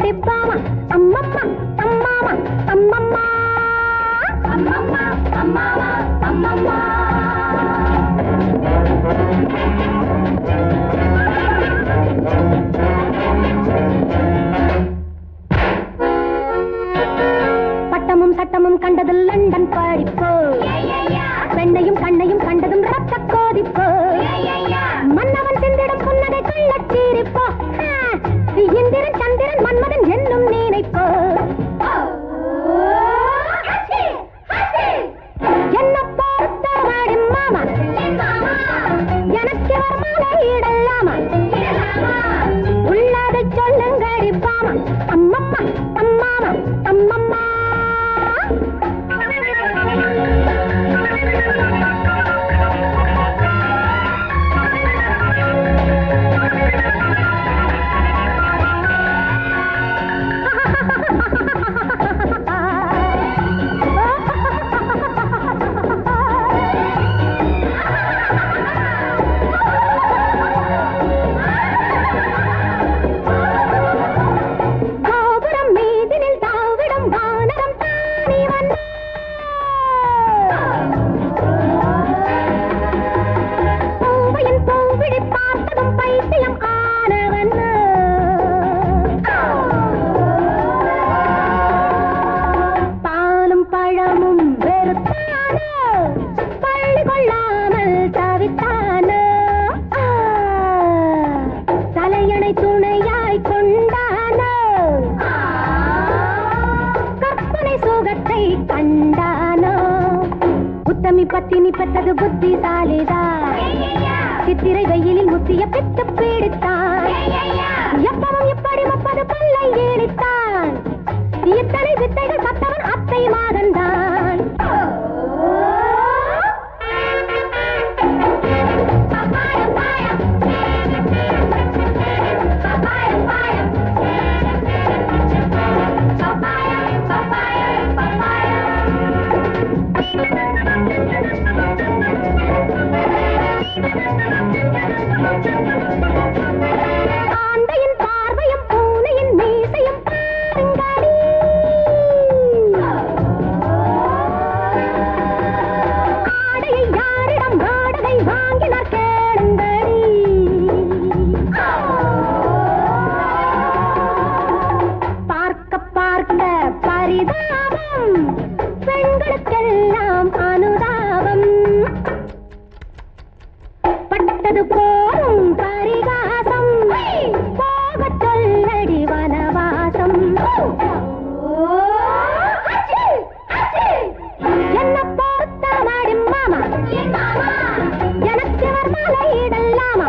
அடிப்பாமா அம்மம்மா அம்மாமா அம்மம்மா அம்மம்மா அம்மாமா அம்மம்மா பட்டமும் சட்டமும் கண்டது லண்டன் படிப்பு பெண்ணையும் கண்ணையும் கண்டதும் ரத்த கோதிப்பு மன்னவன் சிந்திடும் புன்னகை கள்ளச்சீரிப்போ இந்திரன் சந்திரன் மன்மதன் என்னும் நினைப்போ என்ன பொறுத்த வாடி மாமா எனக்கு வரமாலை இடலாமா உள்ளதை சொல்லுங்கடி பாமா அம்மம்மா அம்மாமா அம்மம்மா பத்தினி பெற்றது புத்திசாலிதான் சித்திரை வெயிலில் முத்திய பெற்று பீடித்தான் எப்பவும் இப்படி 30 பல்லை ஏடித்தான் இத்தனை வித்தைகள் கத்தவன் அத்தை மாதந்தான் ஆந்தையின் பார்வையும் பூனையின் மீசையும் பாருங்கடி ஆடையை யாரிடம் வாடகை வாங்கினார் கேளுங்கடி பார்க்க பார்க்க பரிதாபம் பெண்களுக்கெல்லாம் அனுதாபம் பட்டது போரும் பரிகாசம் போகச் சொல்லடி வனவாசம் என்ன பொறுத்த மாடி மாமா எனக்கு வரமாலை இடலாமா